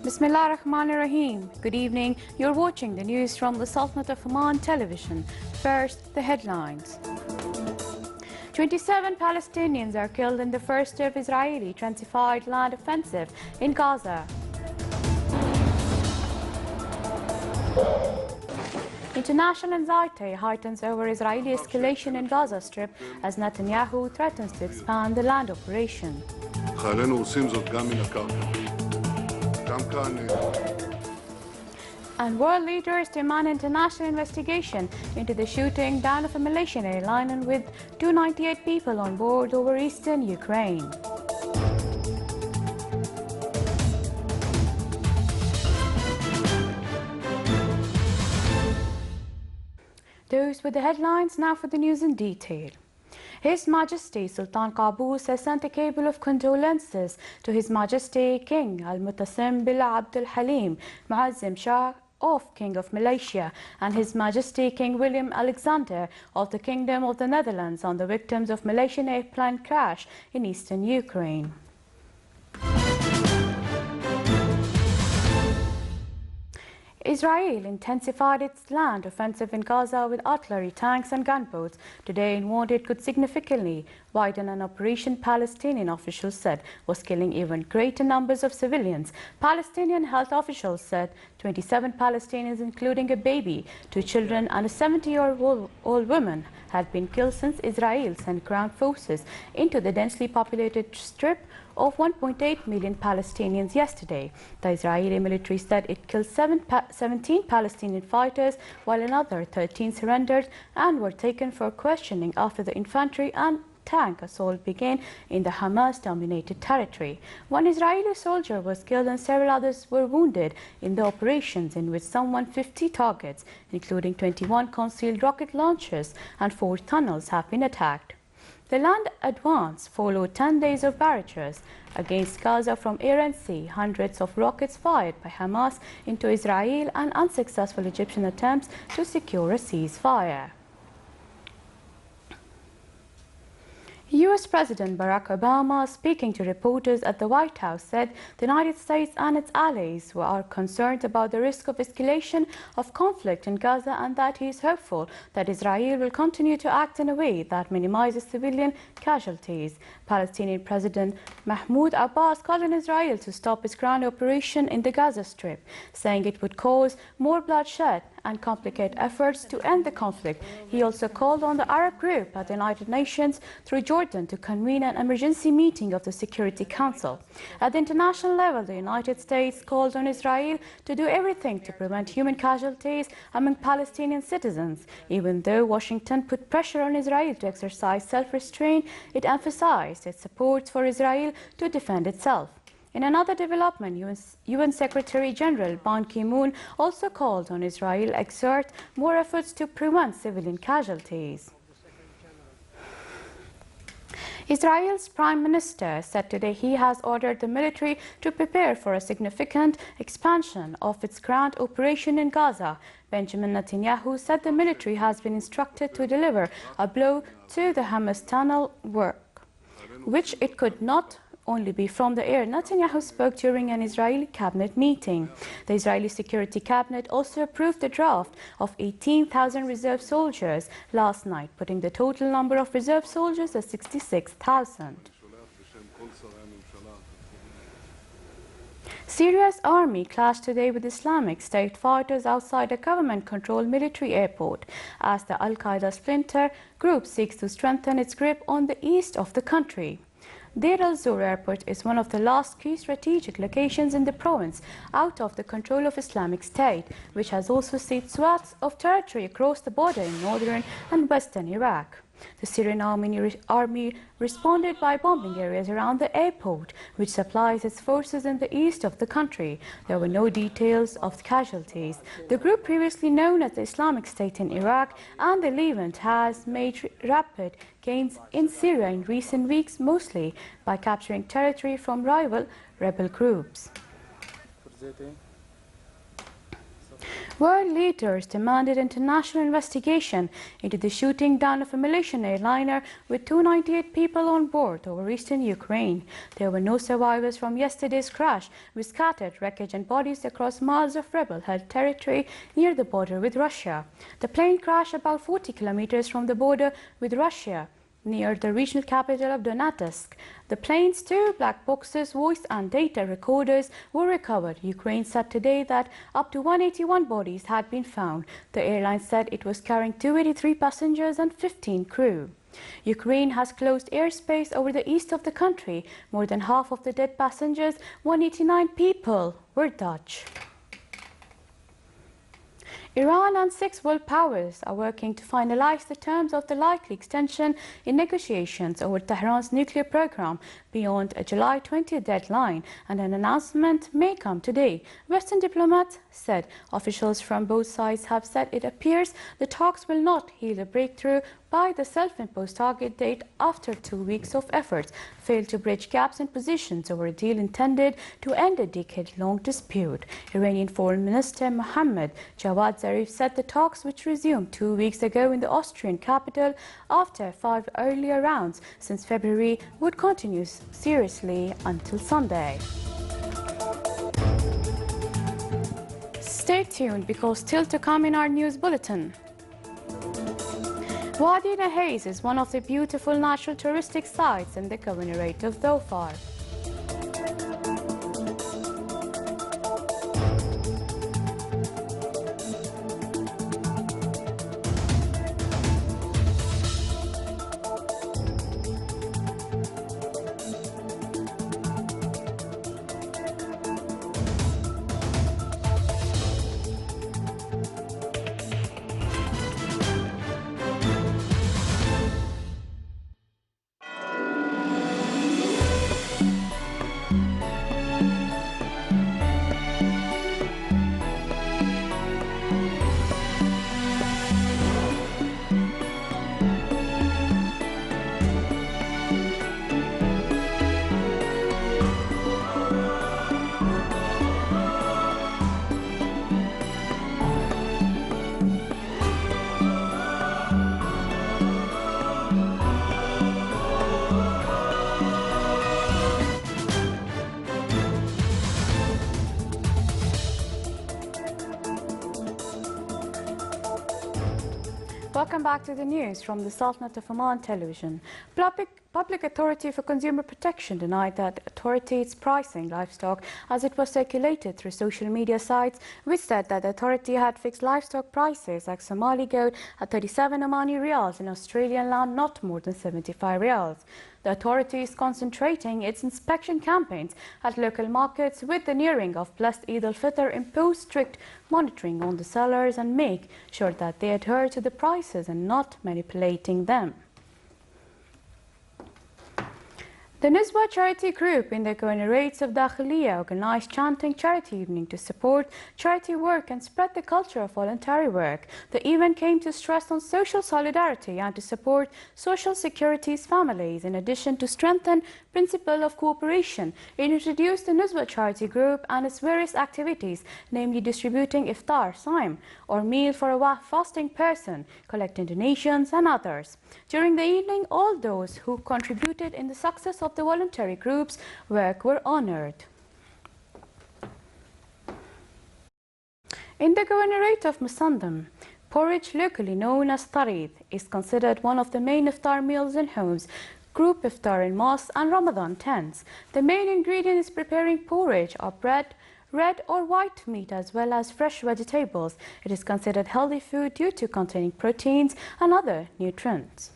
Bismillah ar-Rahman ar-Rahim. Good evening. You're watching the news from the Sultanate of Oman television. First, the headlines. 27 Palestinians are killed in the first of Israeli intensified land offensive in Gaza. International anxiety heightens over Israeli escalation in Gaza Strip as Netanyahu threatens to expand the land operation. And world leaders demand international investigation into the shooting down of a Malaysian airliner with 298 people on board over eastern Ukraine. Those were the headlines. Now for the news in detail. His Majesty Sultan Qaboos has sent a cable of condolences to His Majesty King Al-Mutasim Bil Abdul Halim Muazzam Shah of King of Malaysia and His Majesty King William Alexander of the Kingdom of the Netherlands on the victims of Malaysian airplane crash in eastern Ukraine. Israel intensified its land offensive in Gaza with artillery, tanks and gunboats today and warned it could significantly widen an operation Palestinian officials said was killing even greater numbers of civilians. Palestinian health officials said 27 Palestinians, including a baby, 2 children and a 70-year-old woman, had been killed since Israel sent ground forces into the densely populated strip of 1.8 million Palestinians yesterday. The Israeli military said it killed 17 Palestinian fighters, while another 13 surrendered and were taken for questioning after the infantry and tank assault began in the Hamas-dominated territory. One Israeli soldier was killed and several others were wounded in the operations, in which some 150 targets, including 21 concealed rocket launchers and 4 tunnels, have been attacked. The land advance followed 10 days of barrages against Gaza from air and sea, hundreds of rockets fired by Hamas into Israel and unsuccessful Egyptian attempts to secure a ceasefire. U.S. President Barack Obama, speaking to reporters at the White House, said the United States and its allies are concerned about the risk of escalation of conflict in Gaza and that he is hopeful that Israel will continue to act in a way that minimizes civilian casualties. Palestinian President Mahmoud Abbas called on Israel to stop its ground operation in the Gaza Strip, saying it would cause more bloodshed and complicate efforts to end the conflict. He also called on the Arab group at the United Nations through Jordan to convene an emergency meeting of the Security Council. At the international level, the United States called on Israel to do everything to prevent human casualties among Palestinian citizens. Even though Washington put pressure on Israel to exercise self-restraint, it emphasized its support for Israel to defend itself. In another development, UN Secretary General Ban Ki-moon also called on Israel to exert more efforts to prevent civilian casualties. Israel's Prime Minister said today he has ordered the military to prepare for a significant expansion of its ground operation in Gaza. Benjamin Netanyahu said the military has been instructed to deliver a blow to the Hamas tunnel work, which it could not only be from the air. Netanyahu spoke during an Israeli cabinet meeting. The Israeli Security Cabinet also approved the draft of 18,000 reserve soldiers last night, putting the total number of reserve soldiers at 66,000. Syria's army clashed today with Islamic State fighters outside a government-controlled military airport as the Al-Qaeda splinter group seeks to strengthen its grip on the east of the country. Deir al-Zor Airport is one of the last key strategic locations in the province out of the control of Islamic State, which has also seized swaths of territory across the border in northern and western Iraq. The Syrian army responded by bombing areas around the airport, which supplies its forces in the east of the country. There were no details of casualties. The group, previously known as the Islamic State in Iraq and the Levant, has made rapid gains in Syria in recent weeks, mostly by capturing territory from rival rebel groups. World leaders demanded international investigation into the shooting down of a Malaysian airliner with 298 people on board over eastern Ukraine. There were no survivors from yesterday's crash, which scattered wreckage and bodies across miles of rebel-held territory near the border with Russia. The plane crashed about 40 kilometers from the border with Russia, near the regional capital of Donetsk. The plane's two black boxes, voice and data recorders were recovered. Ukraine said today that up to 181 bodies had been found. The airline said it was carrying 283 passengers and 15 crew. Ukraine has closed airspace over the east of the country. More than half of the dead passengers, 189 people, were Dutch. Iran and 6 world powers are working to finalize the terms of the likely extension in negotiations over Tehran's nuclear program beyond a July 20th deadline, and an announcement may come today. Western diplomats said officials from both sides have said it appears the talks will not yield a breakthrough by the self-imposed target date after 2 weeks of efforts failed to bridge gaps in positions over a deal intended to end a decade-long dispute. Iranian Foreign Minister Mohammad Javad Zarif said the talks, which resumed 2 weeks ago in the Austrian capital after 5 earlier rounds since February, would continue seriously until Sunday. Stay tuned because still to come in our news bulletin. Wadi Nahays is one of the beautiful natural touristic sites in the Governorate of Dhofar. Welcome back to the news from the Sultanate of Oman television. Public Authority for Consumer Protection denied that the authority is pricing livestock as it was circulated through social media sites, which said that the authority had fixed livestock prices like Somali goat at 37 Omani riyals and Australian lamb not more than 75 riyals. The authority is concentrating its inspection campaigns at local markets with the nearing of blessed Eid al-Fitr, impose strict monitoring on the sellers and make sure that they adhere to the prices and not manipulating them. The Nuswa charity group in the Governorates of Dakhiliya organized chanting charity evening to support charity work and spread the culture of voluntary work. The event came to stress on social solidarity and to support social security's families, in addition to strengthen principle of cooperation. It introduced the Nuswa charity group and its various activities, namely distributing iftar, saim, or meal for a fasting person, collecting donations and others. During the evening, all those who contributed in the success of the voluntary group's work were honored. In the Governorate of Musandam, porridge, locally known as tarid, is considered one of the main iftar meals in homes, group iftar in mosques and Ramadan tents. The main ingredient is preparing porridge or bread, red or white meat, as well as fresh vegetables. It is considered healthy food due to containing proteins and other nutrients.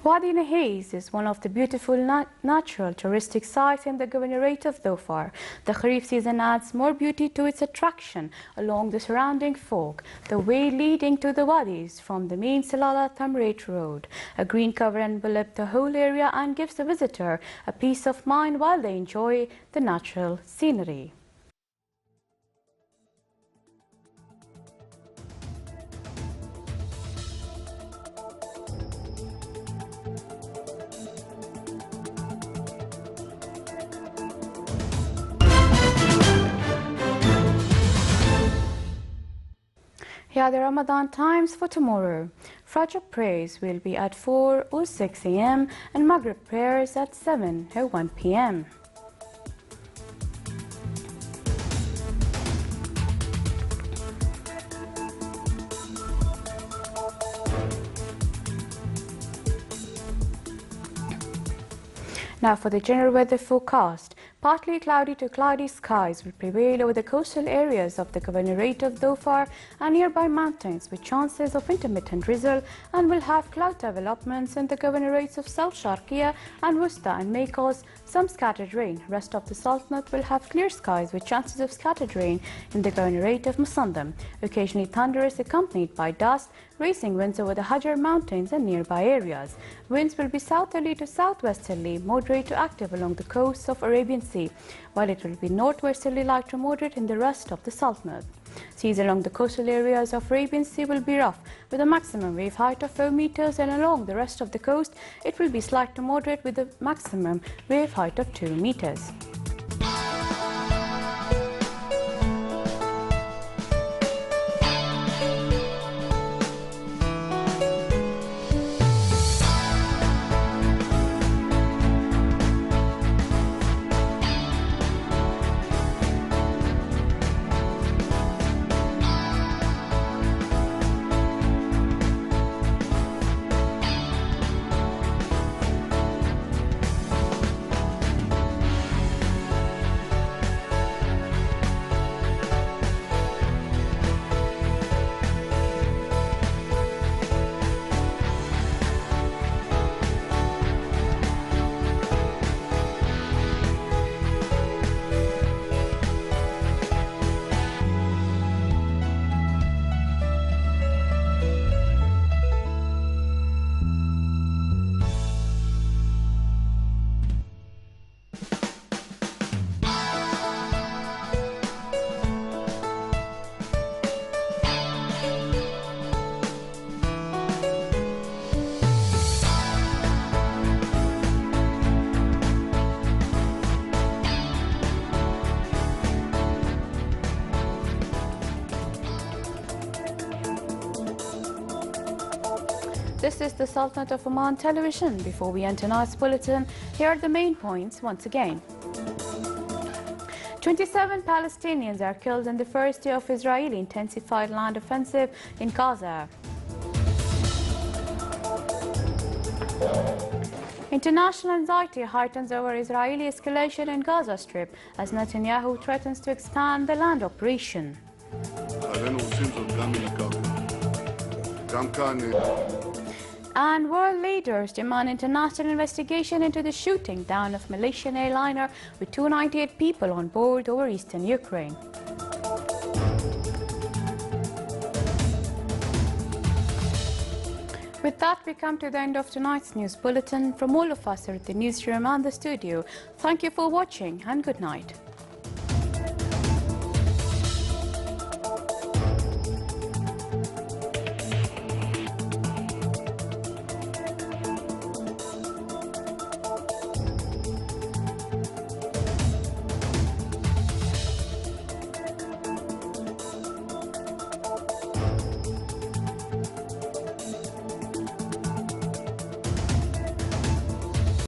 Wadi Nahays is one of the beautiful natural touristic sites in the Governorate of Dhofar. The Kharif season adds more beauty to its attraction along the surrounding fog. The way leading to the wadis from the main Salala Thamrate Road. A green cover envelops the whole area and gives the visitor a peace of mind while they enjoy the natural scenery. Here are the Ramadan times for tomorrow. Fajr prayers will be at 4:06 a.m. and Maghrib prayers at 7:01 p.m. Now for the general weather forecast. Partly cloudy to cloudy skies will prevail over the coastal areas of the Governorate of Dhofar and nearby mountains with chances of intermittent drizzle, and will have cloud developments in the governorates of South Sharqiya and Wusta and may cause some scattered rain. Rest of the Sultanate will have clear skies with chances of scattered rain in the Governorate of Musandam. Occasionally thunderous accompanied by dust, racing winds over the Hajar mountains and nearby areas. Winds will be southerly to southwesterly, moderate to active along the coasts of Arabian Sea, while it will be northwesterly light to moderate in the rest of the Sultanate. Seas along the coastal areas of Arabian Sea will be rough, with a maximum wave height of 4 meters, and along the rest of the coast it will be slight to moderate with a maximum wave height of 2 meters. This is the Sultanate of Oman television. Before we enter tonight's bulletin, here are the main points once again. 27 Palestinians are killed in the first day of Israeli intensified land offensive in Gaza. International anxiety heightens over Israeli escalation in Gaza Strip as Netanyahu threatens to expand the land operation. And world leaders demand international investigation into the shooting down of Malaysian airliner with 298 people on board over eastern Ukraine. With that, we come to the end of tonight's news bulletin. From all of us here at the newsroom and the studio, thank you for watching and good night.